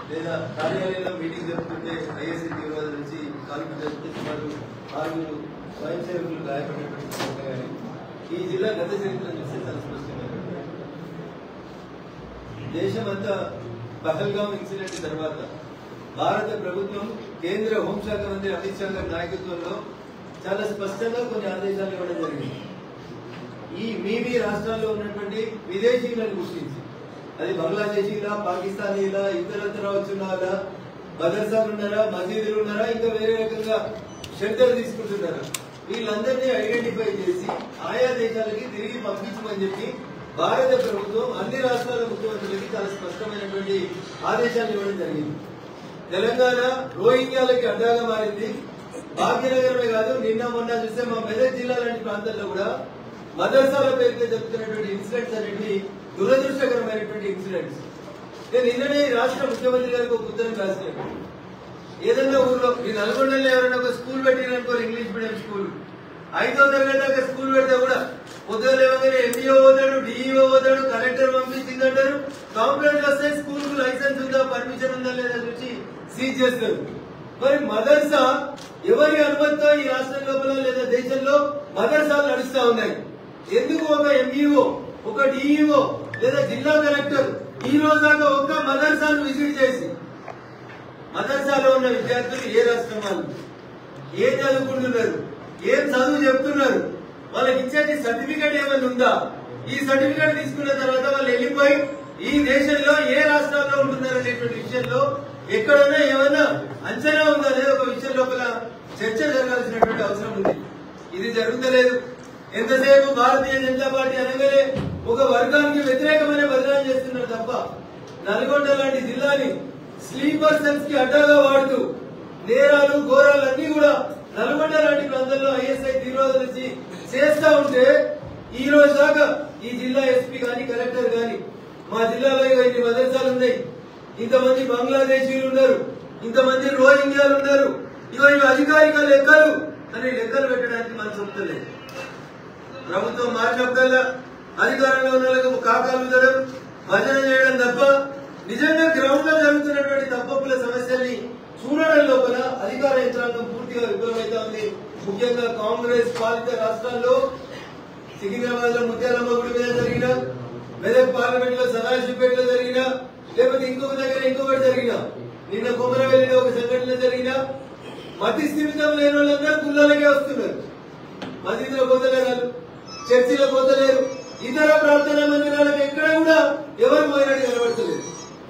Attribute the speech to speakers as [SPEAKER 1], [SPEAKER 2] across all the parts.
[SPEAKER 1] లేదా కార్యాలయంలో మీటింగ్ జరుగుతుంటే ఐఎస్సీ తీవ్రవాద నుంచి కాల్పులు జరిగితే సుమారు 6 స్వయం సేవకులు గాయపడినటువంటి సంఘటన కానీ ఈ జిల్లా గత చరిత్ర చూస్తే చాలా స్పష్టంగా దేశమంతా పహల్గాం ఇన్సిడెంట్ తర్వాత భారత ప్రభుత్వం కేంద్ర హోంశాఖ మంత్రి అమిత్ షా గారి నాయకత్వంలో చాలా స్పష్టంగా కొన్ని ఆదేశాలు ఇవ్వడం జరిగింది. ఈ మీ రాష్ట్రాల్లో ఉన్నటువంటి విదేశీయులను గుర్తించి అది బంగ్లాదేశీలా, పాకిస్తానీలా, ఇతరత్ర వచ్చిన మదర్సాలు ఉన్నారా, మసీదులు ఉన్నారా, ఇంకా వేరే రకంగా షెల్టర్ తీసుకుంటున్నారా, వీళ్ళందరినీ ఐడెంటిఫై చేసి ఆయా దేశాలకి తిరిగి పంపించమని చెప్పి భారత ప్రభుత్వం అన్ని రాష్ట్రాల ముఖ్యమంత్రులకి చాలా స్పష్టమైనటువంటి ఆదేశాలు ఇవ్వడం జరిగింది. తెలంగాణ రోహింగ్యాలకి అడ్డాగా మారింది. భాగ్యనగరమే కాదు, నిన్న మొన్న చూస్తే మా మెదక్ జిల్లా లాంటి ప్రాంతాల్లో కూడా మదర్సాల పేరుతో జరుగుతున్నటువంటి ఇన్సిడెంట్స్ అనేవి దురదృష్టకరమైనటువంటి ఇన్సిడెంట్స్. నేను నిన్ననే రాష్ట్ర ముఖ్యమంత్రి గారికి ఒక ఉత్తరం రాసినాను. ఏదన్నా ఊర్లో ఈ నల్గొండలో ఎవరైనా ఒక స్కూల్ పెట్టిననుకో, ఇంగ్లీష్ మీడియం స్కూల్ 5వ తరగతి దాకా స్కూల్ పెడితే కూడా పొద్దున లేవగానే ఎంఈఓ పోతాడు, డిఈఓ పోతాడు, కలెక్టర్ పంపించిందంటారు, కంప్లైంట్ వస్తే స్కూల్ కు లైసెన్స్ ఉందా, పర్మిషన్ ఉందా లేదా చూసి సీజ్ చేస్తారు. మరి మదర్సా ఎవరి అనుమతితో ఈ రాష్ట్రం లోపల లేదా దేశంలో మదర్సాలు నడుస్తా ఉన్నాయి? ఎందుకు ఒక ఎంఈఓ, ఒక డిఈఓ లేదా జిల్లా కలెక్టర్ ఈ రోజు దాకా ఒక్క మదర్సాను విజిట్ చేసి మదర్సాలో ఉన్న విద్యార్థులు ఏ రాష్ట్రం వాళ్ళు, ఏం చదువుకుంటున్నారు, ఏం చదువు చెప్తున్నారు, వాళ్ళకి ఇచ్చేది సర్టిఫికేట్ ఏమైనా ఉందా, ఈ సర్టిఫికేట్ తీసుకున్న తర్వాత వాళ్ళు వెళ్ళిపోయి ఈ దేశంలో ఏ రాష్ట్రాల్లో ఉంటున్నారు అనేటువంటి విషయంలో ఎక్కడైనా ఏమైనా అంచనా ఉందా అనేది ఒక విషయం లోపల చర్చ జరగాల్సినటువంటి అవసరం ఉంది. ఇది జరుగుతలేదు. ఎంతసేపు భారతీయ జనతా పార్టీ అనగానే ఒక వర్గానికి వ్యతిరేకమైన బదనాలు చేస్తున్నారు తప్ప నల్గొండ లాంటి జిల్లాని స్లీపర్ సెల్స్ కి అడ్డాగా వాడుతూ నేరాలు ఘోరాలు అన్ని కూడా నల్గొండ లాంటి ప్రాంతాల్లో ఐఎస్ఐ తీవ్రవాదులు వచ్చి చేస్తా ఉంటే ఈ రోజు దాకా ఈ జిల్లా ఎస్పీ గాని కలెక్టర్ గాని మా జిల్లాలో ఇన్ని మదర్సాలు ఉన్నాయి, ఇంతమంది బంగ్లాదేశీలు ఉన్నారు, ఇంతమంది రోహింగ్యాలు ఉన్నారు, ఇవి అధికారిక లెక్కలు అని లెక్కలు పెట్టడానికి మనం చెప్తలేదు. ప్రభుత్వం మారినప్పుడల్లా అధికారంలో ఉన్న వాళ్ళకు కాకాలు ఉండడం, భజన చేయడం తప్ప నిజంగా గ్రౌండ్ లో జరుగుతున్నటువంటి తప్పుల సమస్యల్ని చూడడం లోపల అధికార యంత్రాంగం పూర్తిగా విఫలమైతా ఉంది. ముఖ్యంగా కాంగ్రెస్ పాలిత రాష్ట్రాల్లో సికింద్రాబాద్ లో ముత్యాలమ్మ గుడి మీద జరిగిన, మెదక్ పార్లమెంట్ లో సదాశివపేటలో జరిగిన, లేకపోతే ఇంకొక దగ్గర ఇంకొకటి జరిగిన, నిన్న కొమరవెల్లిలో ఒక సంఘటన జరిగిన, మతి స్థిమితం లేని వాళ్ళందరూ గుళ్ళలకే వస్తున్నారు. మసీదులో పోతలేరు, చర్చిలో పోతలేరు, ఇతర ప్రార్థనా మందిరాలకు ఎక్కడ కూడా ఎవరు పోయినట్టు కనబడతలేదు.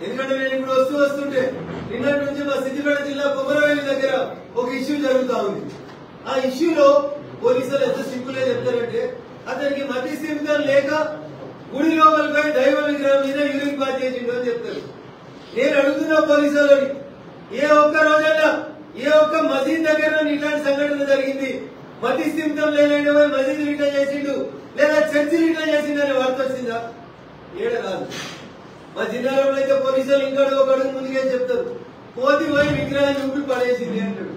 [SPEAKER 1] ఎందుకంటే నేను ఇప్పుడు వస్తుంటే నిన్నటి నుంచి మా సిద్దిపేట జిల్లా కొమరవెల్లి దగ్గర ఒక ఇష్యూ జరుగుతా ఉంది. ఆ ఇష్యూలో పోలీసులు ఎంత సింపుల్ గా చెప్తారంటే అతనికి మతి స్థిమితం లేక గుడి లోపలిపై దైవ విగ్రహం మీద యూరిన్ పాస్ చేసిండు అని చెప్తారు. నేను అడుగుతున్నా పోలీసులని, ఏ ఒక్క రోజన్నా ఏ ఒక్క మసీద్ దగ్గర ఇట్లాంటి సంఘటన జరిగింది, మతి స్థిమితం లేని మసీదు రిటర్న్ చేసిండు లేదా చర్చి రిటర్న్ చేసిండు అనే వార్త వచ్చిందా? ఏడ కాదు. మా జిల్లాలో అయితే పోలీసులు ఇంకా ఒక అడుగు ముందుకే చెప్తారు, కోతి పోయి విగ్రహాన్ని ఊపి పడేసింది అంటాడు.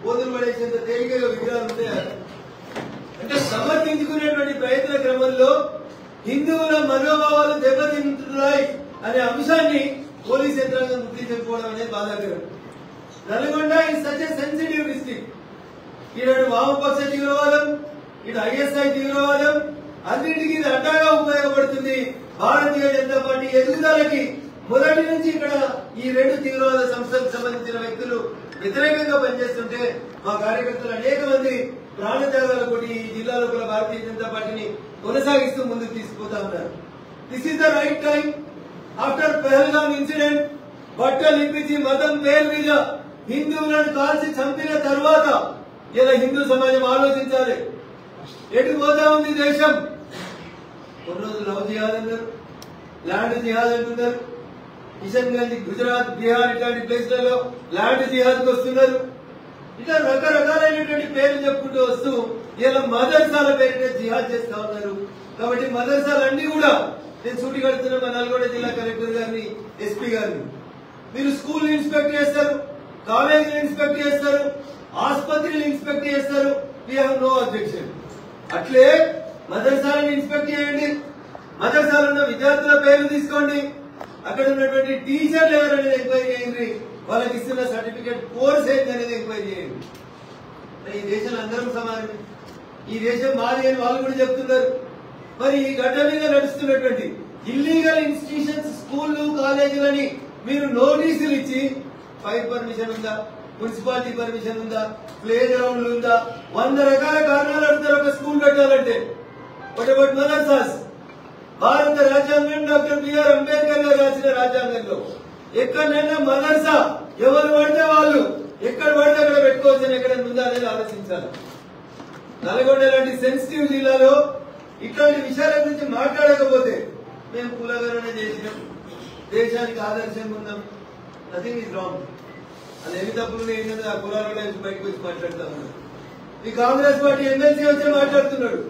[SPEAKER 1] కోతులు పడేసేంత తేలికగా విగ్రహాలు ఉంటాయా? అంటే సమర్థించుకునేటువంటి ప్రయత్న క్రమంలో హిందువుల మనోభావాలు దెబ్బతింటున్నాయి అనే అంశాన్ని పోలీస్ యంత్రాంగం గుర్తించకపోవడం అనేది బాధాకరం. Nalgonda is such a sensitive district. ఈనాడు వామపక్ష తీవ్రవాదం, ఇటు ఐఎస్ఐ తీవ్రవాదం అన్నింటికీ ఇది అడ్డాగా ఉపయోగపడుతుంది. భారతీయ జనతా పార్టీ ఎదుగుదలకి మొదటి నుంచి ఇక్కడ ఈ 2 తీవ్రవాద సంస్థలకు సంబంధించిన వ్యక్తులు వ్యతిరేకంగా పనిచేస్తుంటే మా కార్యకర్తలు అనేక మంది ప్రాణత్యాగాలు కొట్టి ఈ జిల్లా లోపల భారతీయ జనతా పార్టీని కొనసాగిస్తూ ముందుకు తీసుకుపోతా ఉన్నారు. This is the right time. After Pahalgam incident బట్టలు ఇప్పించి మతం పేరు మీద హిందువులను కాల్చి చంపిన తర్వాత ఇలా హిందూ సమాజం ఆలోచించాలి. ఎటు పోతా ఉంది దేశం? కొన్ని రోజులు లవ్ జిహాద్ అన్నారు, ల్యాండ్ జిహాద్ అంటున్నారు. కిషన్ గంజ్, గుజరాత్, బీహార్ ఇట్లాంటి ప్లేస్లలో ల్యాండ్ జిహాద్ కు వస్తున్నారు. ఇట్లా రకరకాలైనటువంటి పేర్లు చెప్పుకుంటూ వస్తూ ఇలా మదర్సాల పేరుతో జిహాద్ చేస్తా ఉన్నారు. కాబట్టి మదర్సాలన్నీ కూడా నేను సూటి కడుతున్నా మా నల్గొండ జిల్లా కలెక్టర్ గారిని, ఎస్పీ గారిని, మీరు స్కూల్ ఇన్స్పెక్ట్ చేస్తారు, కాలేజీలు ఇన్స్పెక్ట్ చేస్తారు, ఆసుపత్రులు ఇన్స్పెక్ట్ చేస్తారు, వీ హావ్ నో అబ్జెక్షన్. అట్లే మదర్సాలను ఇన్స్పెక్ట్ చేయండి, మదర్సాలో ఉన్న విద్యార్థుల పేర్లు తీసుకోండి, అక్కడ ఉన్నటువంటి టీచర్లు ఎవరనేది ఎంక్వైరీ చేయండి, వాళ్ళకి ఇస్తున్న సర్టిఫికేట్ కోర్స్ ఏంటనేది ఎంక్వైరీ చేయండి. ఈ దేశంలో అందరం సమానమే, ఈ దేశం మాది అని వాళ్ళు కూడా చెప్తున్నారు. మరి ఈ గడ్డ మీద నడుస్తున్నటువంటి ఇల్లీగల్ ఇన్స్టిట్యూషన్స్, స్కూళ్లు, కాలేజీలని మీరు నోటీసులు ఇచ్చి ఫైర్ పర్మిషన్ ఉందా, మున్సిపాలిటీ పర్మిషన్ ఉందా, ప్లే గ్రౌండ్లు ఉందా, 100 రకాల కారణాలు అడుగుతారు ఒక స్కూల్ పెట్టాలంటే. What about madrasas? భారత రాజ్యాంగం డాక్టర్ బిఆర్ అంబేద్కర్ గారు రాసిన రాజ్యాంగంలో ఎక్కడైనా మదర్సా ఎవరు పడితే వాళ్ళు ఎక్కడ పడితే అక్కడ పెట్టుకోవచ్చని ఎక్కడ ఉందా అనేది ఆలోచించాలి. నల్గొండ లాంటి సెన్సిటివ్ జిల్లాలో ఇట్లాంటి విషయాల గురించి మాట్లాడకపోతే మేము కులగణన చేసినాం, దేశానికి ఆదర్శంగా ఉన్నాం, నథింగ్ ఈజ్ రాంగ్. అది ఎన్ని తప్పులు ఏంటంటే ఆ కులాల బయటకు వచ్చి మాట్లాడుతా ఉన్నారు. ఈ కాంగ్రెస్ పార్టీ ఎమ్మెల్సీ వచ్చి మాట్లాడుతున్నాడు,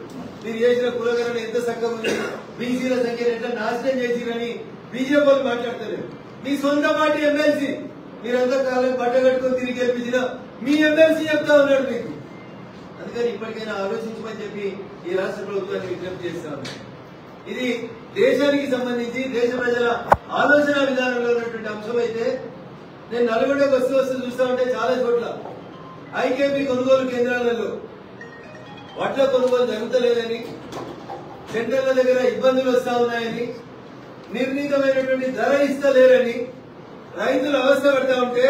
[SPEAKER 1] మీరు చేసిన కులగణన ఎంత చక్కగా ఉంది, బీసీల సంఖ్యను ఎట్లా నాశనం చేసిరని బీజేపీ వాళ్ళు మాట్లాడతలేరు. మీ సొంత పార్టీ ఎమ్మెల్సీ మీరంతా కాలం బట్ట కట్టుకొని తిరిగి గెలిపించిన మీ ఎమ్మెల్సీ చెప్తా ఉన్నాడు మీకు. అందుకని ఇప్పటికైనా ఆలోచించమని చెప్పి ఈ రాష్ట్ర ప్రభుత్వాన్ని విజ్ఞప్తి చేస్తా ఉన్నాను. ఇది దేశానికి సంబంధించి దేశ ప్రజల ఆలోచన విధానంలో ఉన్నటువంటి అంశం అయితే, నేను నల్గొండకు వస్తూ చూస్తా ఉంటే చాలా చోట్ల ఐకేపీ కొనుగోలు కేంద్రాలలో వడ్ల కొనుగోలు జరుగుతలేదని, సెంటర్ల దగ్గర ఇబ్బందులు వస్తా ఉన్నాయని, నిర్ణీతమైనటువంటి ధర ఇస్తలేరని రైతులు అవస్థ పడతా ఉంటే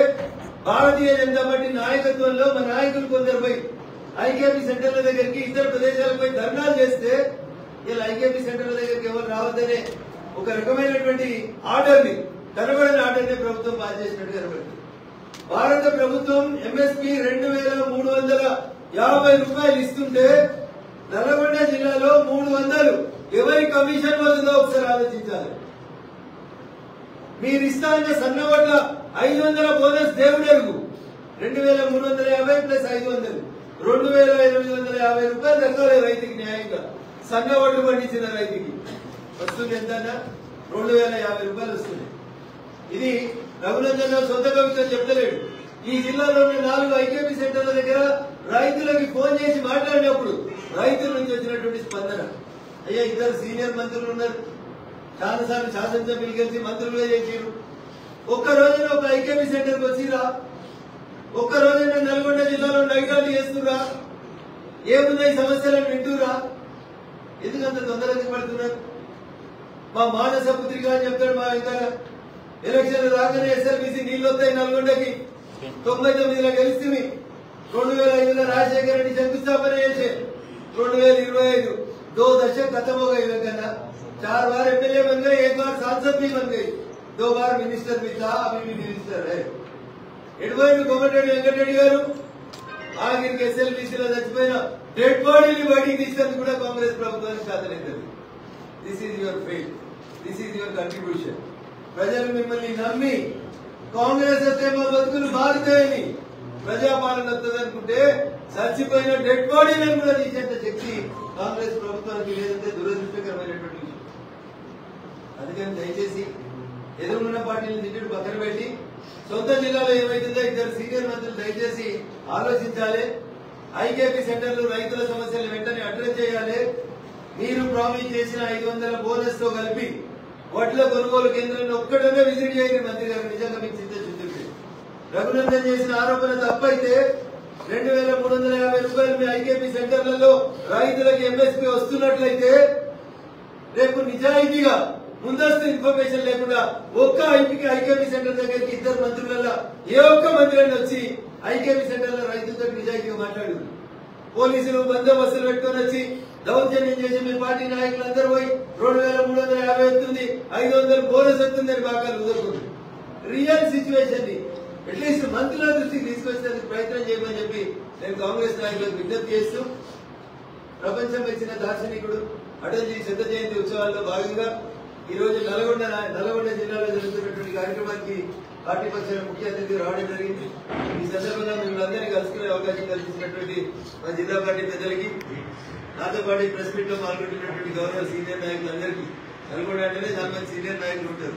[SPEAKER 1] భారతీయ జనతా పార్టీ నాయకత్వంలో మా నాయకులు కొందరు పోయి ఐకేపీ సెంటర్ల దగ్గరికి ఇతర ప్రదేశాలపై ధర్నాలు చేస్తే ఇలా ఐకేపీ సెంటర్ల దగ్గరికి ఎవరు రావద్దనే ఒక రకమైనటువంటి ఆర్డర్ని, కనబడిన ఆర్డర్ని ప్రభుత్వం పాస్ చేసినట్టు కనబడింది. భారత ప్రభుత్వం ఎంఎస్పీ 2350 రూపాయలు ఇస్తుంటే నల్గొండ జిల్లాలో 300 ఎవరి కమిషన్ వస్తుందో ఒకసారి ఆలోచించాలి. మీరు ఇస్తానంటే సన్నవడ్ల 500 బోనస్ దేవుడెరుగు, 2350 ప్లస్ 500 2850 రూపాయలు దక్కాలి రైతుకి న్యాయంగా. సన్నవడ్లు పండించిన రైతుకి వస్తుంది ఎంత? 2050 రూపాయలు వస్తుంది. ఇది రఘునందన్ సొంత కవిత్వం చెప్తలేడు. ఈ జిల్లాలో ఉన్న 4 ఐకేపీ సెంటర్ల దగ్గర రైతులకి ఫోన్ చేసి మాట్లాడినప్పుడు రైతుల నుంచి వచ్చినటువంటి స్పందన, అయ్యా ఇద్దరు సీనియర్ మంత్రులు ఉన్నారు, చాలాసార్లు శాసనసభ్యులు కలిసి మంత్రులుగా చేసిరు, ఒక్క రోజున ఒక ఐకేపీ సెంటర్కి వచ్చిరా, ఒక్క రోజున నల్గొండ జిల్లాలో నైటాలు చేస్తురా, ఏమున్నాయి సమస్యలను వింటురా, ఎందుకంత తొందరగా పడుతున్నారు? మా మానస పుత్రిక అని చెప్తాడు మా ఇంకా ఎలక్షన్లు రాగానే ఎస్ఎల్బీసీ నీళ్లు వస్తాయి నల్గొండకి, 99లో గెలిస్తే 2005లో రాజశేఖర రెడ్డి శంకుస్థాపన చేసే 2025 2 दशक खत्म हो गए कहना, 4 बार एमएलए बन गए, 1 बार सांसद भी बन गई, 2 बार मिनिस्टर भी था, अभी भी मिनिस्टर है. एडवाइस कोमटिरेड्डी वेंकटरेड्डी गारू ఆఖరికి ఎస్ఎల్బీసీలో చచ్చిపోయిన డెడ్ బాడీని బయటికి తీసేందుకు కూడా కాంగ్రెస్ ప్రభుత్వానికి చేతనైంది. This is your faith, this is your contribution. ప్రజలు మిమ్మల్ని నమ్మి కాంగ్రెస్ వస్తే మా బతుకులు మారుతాయని, ప్రజాపాలన వస్తుంది అనుకుంటే చచ్చిపోయిన డెడ్ బాడీలను కూడా తీసేంత శక్తి కాంగ్రెస్ ప్రభుత్వానికి లేదంటే దురదృష్టకరమైనటువంటి విషయం. అందుకని దయచేసి ఎదురున్న పార్టీలను తిట్టడు పక్కన పెట్టి సొంత జిల్లాలో ఏమైతుందో ఇద్దరు సీనియర్ మంత్రులు దయచేసి ఆలోచించాలి. ఐకేపీ సెంటర్లు రైతుల సమస్యలు వెంటనే అడ్రస్ చేయాలి. మీరు ప్రామిస్ చేసిన 500 బోనస్ తో కలిపి వడ్ల కొనుగోలు కేంద్రాన్ని ఒక్కడనే విజిట్ చేయండి మంత్రి గారు, నిజంగా మీకు చిత్తశుద్ధి. రఘునందన్ చేసిన ఆరోపణ తప్పైతే 2350 రూపాయలు మీ ఐకేపీ సెంటర్లలో రైతులకు ఎంఎస్పీ వస్తున్నట్లయితే రేపు నిజాయితీగా ముందస్తు ఇన్ఫర్మేషన్ లేకుండా ఒక్క ఐకేపీ సెంటర్ దగ్గరికి ఇద్దరు మంత్రులలో ఏ ఒక్క మంత్రి అని వచ్చి ఐకేపీ సెంటర్లో రైతులతో నిజాయితీగా మాట్లాడు. పోలీసులు బందోబస్తులు పెట్టుకొని వచ్చి దౌర్జన్యం చేసి మీ పార్టీ నాయకులందరూ పోయి 2350 వస్తుంది, 500 బోనస్ వస్తుంది అని బాగా కుదరకూడదు. రియల్ సిచ్యువేషన్ ని అట్లీస్ట్ మంత్రుల దృష్టికి తీసుకొచ్చేందుకు ప్రయత్నం చేయమని చెప్పి నేను కాంగ్రెస్ నాయకులకు విజ్ఞప్తి చేస్తూ, ప్రపంచం ఇచ్చిన దార్శనికుడు అటల్జీ 100వ జయంతి ఉత్సవాల్లో భాగంగా ఈ రోజు నల్గొండ జిల్లాలో జరుగుతున్నటువంటి కార్యక్రమానికి పార్టీ పక్షాన ముఖ్య అతిథి రావడం జరిగింది. ఈ సందర్భంగా మిమ్మల్ని కలుసుకునే అవకాశం కల్పించినటువంటి మా జిల్లా పార్టీ పెద్దలకి, నాతో పాటు ప్రెస్ మీట్ లో పాల్గొంటున్నటువంటి గౌరవ సీనియర్ నాయకులందరికీ, నల్గొండ అంటేనే చాలా మంది సీనియర్ నాయకులు ఉంటారు.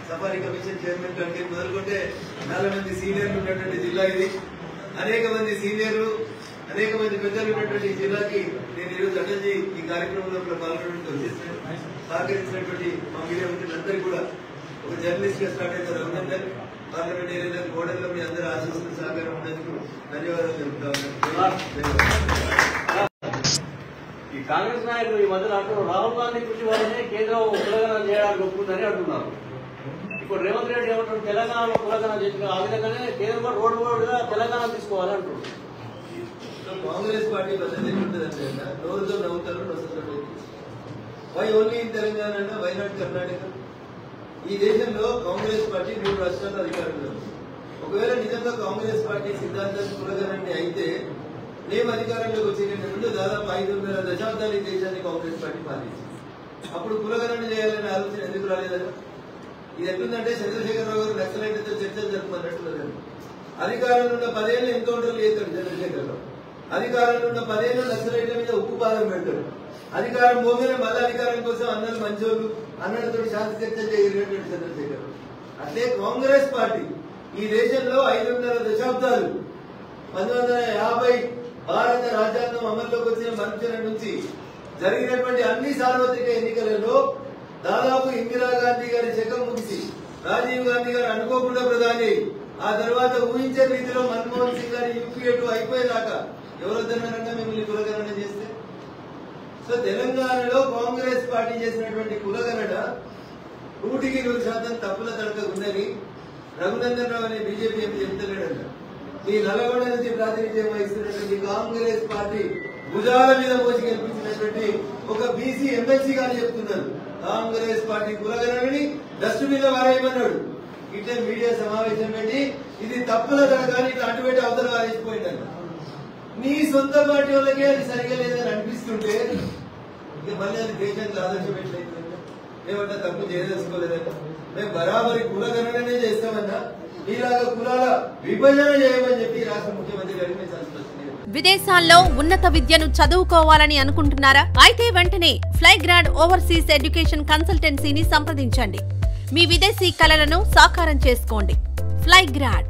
[SPEAKER 1] సఫారీ కమిషన్ చైర్మన్ కంటే మొదలుకుంటే చాలా మంది సీనియర్లు ఉన్నటువంటి జిల్లా ఇది. అనేక మంది సీనియర్లు, అనేక మంది పెద్దలు ఉన్నటువంటి ఈ జిల్లాకి నేను ఈరోజు అటల్జీ ఈ కార్యక్రమంలో పాల్గొనడానికి వచ్చేసాను. సహకరించినటువంటి మా మీడియా మిత్రులందరికీ కూడా ఒక జర్నలిస్ట్ గా స్టార్ట్ అయిన రఘునందన్ పార్లమెంటేరియన్ గోడల్లో మీ అందరూ ఆశీస్సులు సహకారం ఉన్నందుకు ధన్యవాదాలు తెలుపుతా ఉన్నాను.
[SPEAKER 2] ఈ కాంగ్రెస్ నాయకులు ఈ మధ్యన అంటున్నారు రాహుల్ గాంధీ కృషి వల్లనే కేంద్రం కులగణన చేయడానికి ఒప్పుకుందని అంటున్నారు. ఇప్పుడు రేవంత్ రెడ్డి ఏమంటారు తెలంగాణలో కులగణన చేసిన ఆ విధంగానే కేంద్రం రోడ్డుగా తెలంగాణ తీసుకోవాలని అంటున్నారు.
[SPEAKER 1] కాంగ్రెస్ పార్టీ పద్ధతి ఎట్లుంటుందంటే రోజుతో నవ్వుతారు నొసలు. వై ఓన్లీ ఇన్ తెలంగాణ అన్నా వై నాట్ కర్ణాటక? ఈ దేశంలో కాంగ్రెస్ పార్టీ 3 రాష్ట్రాల్లో అధికారంలో ఉంది. ఒకవేళ నిజంగా కాంగ్రెస్ పార్టీ సిద్ధాంతం కులగణని అయితే మేము అధికారంలోకి వచ్చే ముందు దాదాపు 5.5 దశాబ్దాలు ఈ దేశాన్ని కాంగ్రెస్ పార్టీ పాలించింది. అప్పుడు కులగణన చేయాలనే ఆలోచన ఎందుకు రాలేదని? ఇది ఎట్లుందంటే చంద్రశేఖరరావు గారు నక్సలైట్లతో చర్చలు జరుపుకున్నట్టున్నదండి. అధికారంలో ఉన్న 10 ఏళ్ళు ఎన్కౌంటర్లు చేస్తాడు చంద్రశేఖరరావు. అధికారంలో ఉన్న 10 ఏళ్ళు నక్సలైట్ల మీద ఉప్పు పాదం పెడతాడు. అధికారం పోగానే మళ్ళీ అధికారం కోసం అన్నలు మంచోళ్ళు అన్నలతో శాంతి చర్చలు చేయగలిగినటువంటి చంద్రశేఖర్. అట్లే కాంగ్రెస్ పార్టీ ఈ దేశంలో 5.5 దశాబ్దాలు 1950 భారత రాజ్యాంగం అమల్లోకి వచ్చిన మరుక్షణం నుంచి జరిగినటువంటి అన్ని సార్వత్రిక ఎన్నికలలో దాదాపు ఇందిరాగాంధీ గారి శకం ముగిసి రాజీవ్ గాంధీ గారు అనుకోకుండా ప్రధాని, ఆ తర్వాత ఊహించే రీతిలో మన్మోహన్ సింగ్ గారి యూపీఏ 2 అయిపోయేదాకా ఎవరొద్దన్నారంగా మిమ్మల్ని కులగణన చేస్తే? సో తెలంగాణలో కాంగ్రెస్ పార్టీ చేసినటువంటి కులగణన 100% తప్పుల తడక ఉందని రఘునందన్ రావు అనే బీజేపీ ఎంపీ చెప్తలేడంట. ఈ నల్గొండ నుంచి ప్రాతినిధ్యం వహిస్తున్నటువంటి కాంగ్రెస్ పార్టీ భుజాల మీద మోసి గెలిపించినటువంటి ఒక బీసీ ఎమ్మెల్సీ గారు చెప్తున్నారు కాంగ్రెస్ పార్టీ కులగణనని డస్ట్ మీద వారేయమన్నాడు. ఇట్లా మీడియా సమావేశం పెట్టి ఇది తప్పుల తడక అని ఇట్లా అటుపెట్టి అవతల వారేసిపోయిందంట. నీ సొంత పార్టీ వాళ్ళకే అది సరిగా లేదని అనిపిస్తుంటే ఇక మళ్ళీ అది దేశానికి ఆదర్శం ఎట్లయితుందంటే మేమంటే తప్పు చేయదలుచుకోలేదంట. మేము బరాబరి కులగణనే చేస్తామన్నా ఇలాగా కులాల విభజన చేయమని చెప్పి రాష్ట్ర ముఖ్యమంత్రి గారికి మేము సంస్కరిస్తున్నాం.
[SPEAKER 3] విదేశాల్లో ఉన్నత విద్యను చదువుకోవాలని అనుకుంటున్నారా? అయితే వెంటనే ఫ్లైగ్రాడ్ ఓవర్సీస్ ఎడ్యుకేషన్ కన్సల్టెన్సీని సంప్రదించండి. మీ విదేశీ కలలను సాకారం చేసుకోండి. ఫ్లైగ్రాడ్